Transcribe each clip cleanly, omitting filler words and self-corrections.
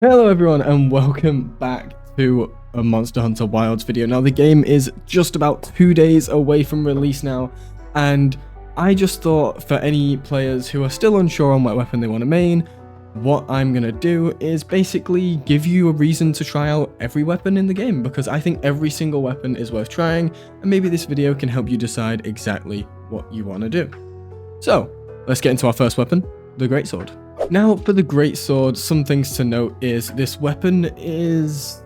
Hello everyone and welcome back to a Monster Hunter Wilds video. Now the game is just about 2 days away from release now, and I just thought for any players who are still unsure on what weapon they want to main, what I'm going to do is basically give you a reason to try out every weapon in the game, because I think every single weapon is worth trying, and maybe this video can help you decide exactly what you want to do. So let's get into our first weapon, the Greatsword. Now, for the Greatsword, some things to note is this weapon is,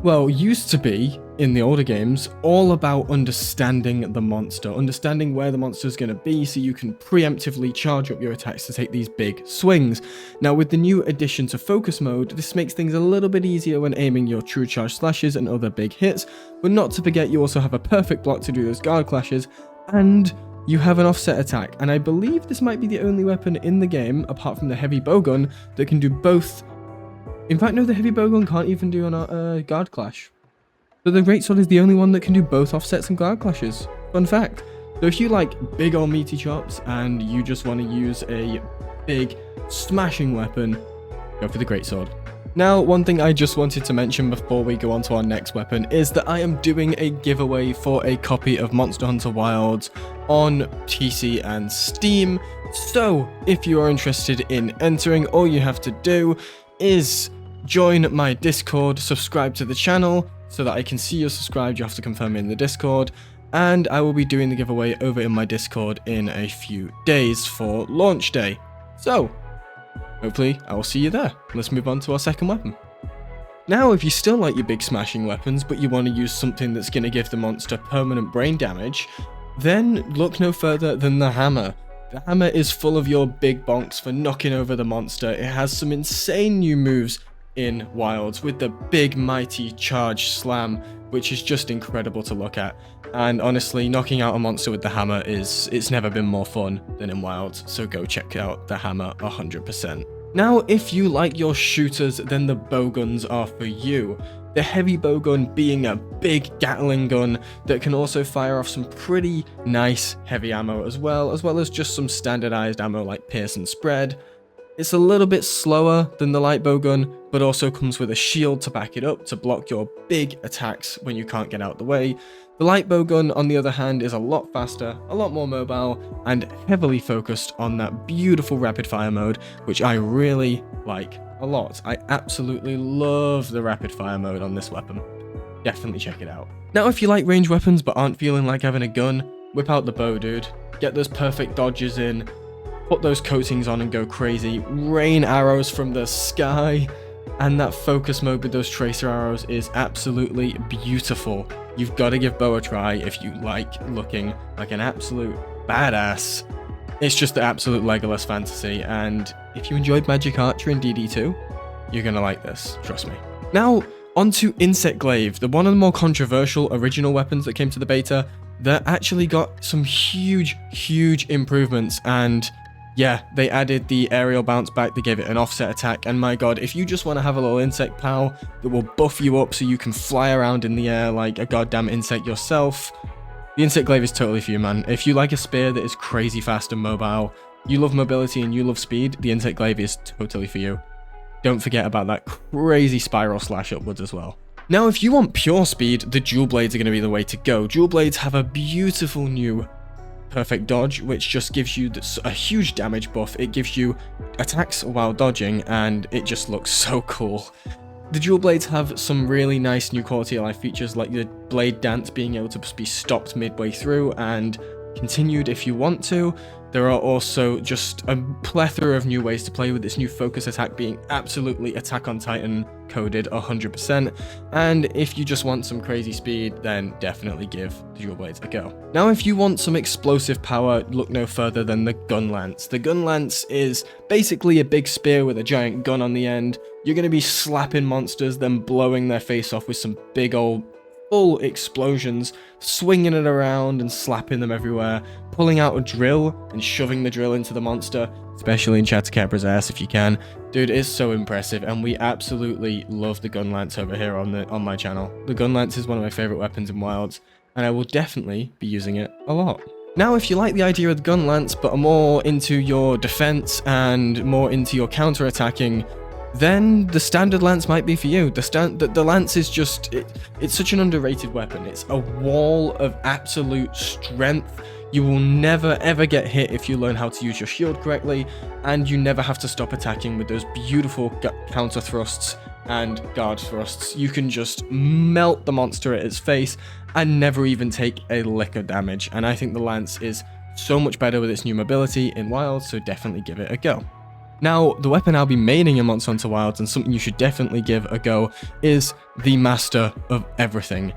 well, used to be, in the older games, all about understanding the monster, understanding where the monster is going to be so you can preemptively charge up your attacks to take these big swings. Now, with the new addition to focus mode, this makes things a little bit easier when aiming your true charge slashes and other big hits, but not to forget you also have a perfect block to do those guard clashes, and you have an offset attack, and I believe this might be the only weapon in the game, apart from the heavy bowgun, that can do both. In fact, no, the heavy bowgun can't even do a guard clash. So the Greatsword is the only one that can do both offsets and guard clashes. Fun fact. So if you like big old meaty chops and you just want to use a big smashing weapon, go for the Greatsword. Now, one thing I just wanted to mention before we go on to our next weapon is that I am doing a giveaway for a copy of Monster Hunter Wilds on PC and Steam. So, if you are interested in entering, all you have to do is join my Discord, subscribe to the channel so that I can see you're subscribed. You have to confirm in the Discord, and I will be doing the giveaway over in my Discord in a few days for launch day. So, hopefully, I will see you there. Let's move on to our second weapon. Now, if you still like your big smashing weapons, but you want to use something that's going to give the monster permanent brain damage, then look no further than the hammer. The hammer is full of your big bonks for knocking over the monster. It has some insane new moves in Wilds with the big mighty charge slam, which is just incredible to look at. And honestly, knocking out a monster with the hammer it's never been more fun than in Wilds, so go check out the hammer 100%. Now, if you like your shooters, then the bowguns are for you. The heavy bowgun being a big Gatling gun that can also fire off some pretty nice heavy ammo as well as just some standardized ammo like pierce and spread. It's a little bit slower than the light bowgun, but also comes with a shield to back it up to block your big attacks when you can't get out the way. The light bowgun, on the other hand, is a lot faster, a lot more mobile, and heavily focused on that beautiful rapid fire mode, which I really like a lot. I absolutely love the rapid fire mode on this weapon. Definitely check it out. Now, if you like range weapons but aren't feeling like having a gun, whip out the bow, dude. Get those perfect dodges in. Put those coatings on and go crazy. Rain arrows from the sky. And that focus mode with those tracer arrows is absolutely beautiful. You've got to give bow a try if you like looking like an absolute badass. It's just the absolute Legolas fantasy. And if you enjoyed Magic Archer in DD2, you're going to like this. Trust me. Now, onto Insect Glaive, the one of the more controversial original weapons that came to the beta that actually got some huge improvements. And yeah, they added the aerial bounce back, they gave it an offset attack, and my god, if you just want to have a little insect pal that will buff you up so you can fly around in the air like a goddamn insect yourself, the Insect Glaive is totally for you, man. If you like a spear that is crazy fast and mobile, you love mobility and you love speed, the Insect Glaive is totally for you. Don't forget about that crazy spiral slash upwards as well. Now, if you want pure speed, the dual blades are going to be the way to go. Dual blades have a beautiful new perfect dodge, which just gives you a huge damage buff. It gives you attacks while dodging, and it just looks so cool. The dual blades have some really nice new quality of life features, like the blade dance being able to be stopped midway through and continued if you want to. There are also just a plethora of new ways to play with this new focus attack being absolutely Attack on Titan coded 100%. And if you just want some crazy speed, then definitely give the dual blades a go. Now, if you want some explosive power, look no further than the gun lance. The gun lance is basically a big spear with a giant gun on the end. You're going to be slapping monsters, then blowing their face off with some big old full explosions, swinging it around and slapping them everywhere, pulling out a drill and shoving the drill into the monster, especially in Chattercabra's ass if you can. Dude, it's so impressive, and we absolutely love the gun lance over here on my channel. The gun lance is one of my favorite weapons in Wilds, and I will definitely be using it a lot. Now, if you like the idea of the gun lance but are more into your defense and more into your counter-attacking, then the standard lance might be for you. The lance is just, it's such an underrated weapon. It's a wall of absolute strength. You will never ever get hit if you learn how to use your shield correctly, and you never have to stop attacking with those beautiful counter thrusts and guard thrusts. You can just melt the monster at its face and never even take a lick of damage. And I think the lance is so much better with its new mobility in Wilds, so definitely give it a go. Now, the weapon I'll be maining in Monster Hunter Wilds, and something you should definitely give a go, is the master of everything,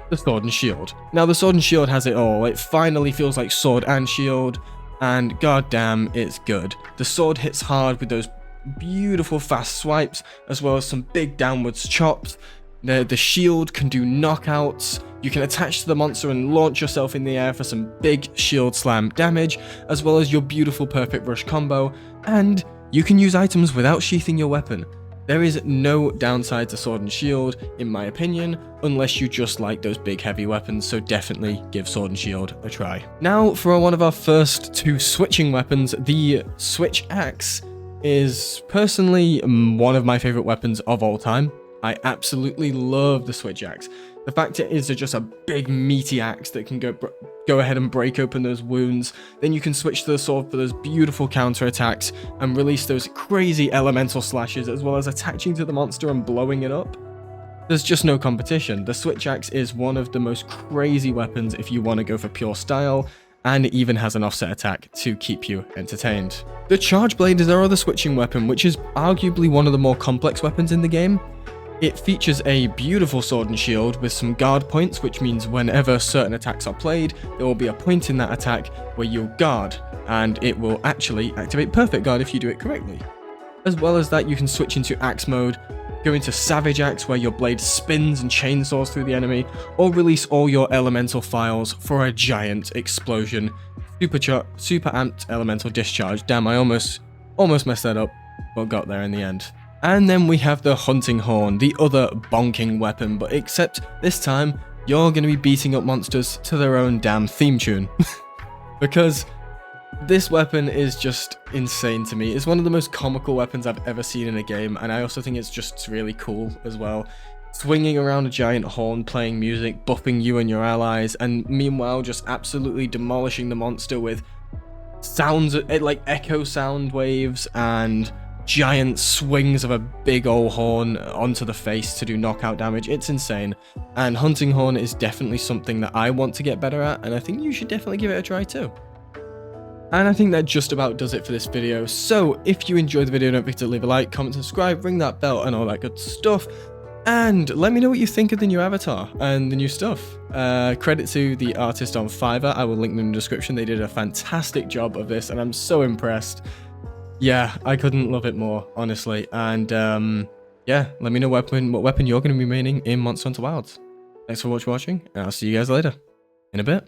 the Sword and Shield. Now, the Sword and Shield has it all. It finally feels like sword and shield, and goddamn, it's good. The sword hits hard with those beautiful fast swipes, as well as some big downwards chops. The shield can do knockouts. You can attach to the monster and launch yourself in the air for some big shield slam damage, as well as your beautiful perfect rush combo, and you can use items without sheathing your weapon. There is no downside to Sword and Shield, in my opinion, unless you just like those big heavy weapons, so definitely give Sword and Shield a try. Now, for one of our first two switching weapons, the Switch Axe is personally one of my favorite weapons of all time. I absolutely love the Switch Axe. The fact it is just a big meaty axe that can go ahead and break open those wounds. Then you can switch to the sword for those beautiful counter attacks and release those crazy elemental slashes, as well as attaching to the monster and blowing it up. There's just no competition. The Switch Axe is one of the most crazy weapons if you want to go for pure style, and it even has an offset attack to keep you entertained. The Charge Blade is our other switching weapon, which is arguably one of the more complex weapons in the game. It features a beautiful sword and shield with some guard points, which means whenever certain attacks are played, there will be a point in that attack where you'll guard, and it will actually activate perfect guard if you do it correctly. As well as that, you can switch into axe mode, go into Savage Axe where your blade spins and chainsaws through the enemy, or release all your elemental files for a giant explosion. Super amped elemental discharge. Damn, I almost messed that up, but got there in the end. And then we have the Hunting Horn, the other bonking weapon, but except this time, you're going to be beating up monsters to their own damn theme tune. Because this weapon is just insane to me. It's one of the most comical weapons I've ever seen in a game, and I also think it's just really cool as well. Swinging around a giant horn, playing music, buffing you and your allies, and meanwhile just absolutely demolishing the monster with sounds like echo sound waves and giant swings of a big old horn onto the face to do knockout damage. It's insane, and Hunting Horn is definitely something that I want to get better at, and I think you should definitely give it a try too. And I think that just about does it for this video. So if you enjoyed the video, don't forget to leave a like, comment, subscribe, ring that bell, and all that good stuff. And let me know what you think of the new avatar and the new stuff. Credit to the artist on Fiverr. I will link them in the description. They did a fantastic job of this, and I'm so impressed. Yeah, I couldn't love it more, honestly. And yeah, let me know what weapon you're going to be maining in Monster Hunter Wilds. Thanks for watching, and I'll see you guys later. In a bit.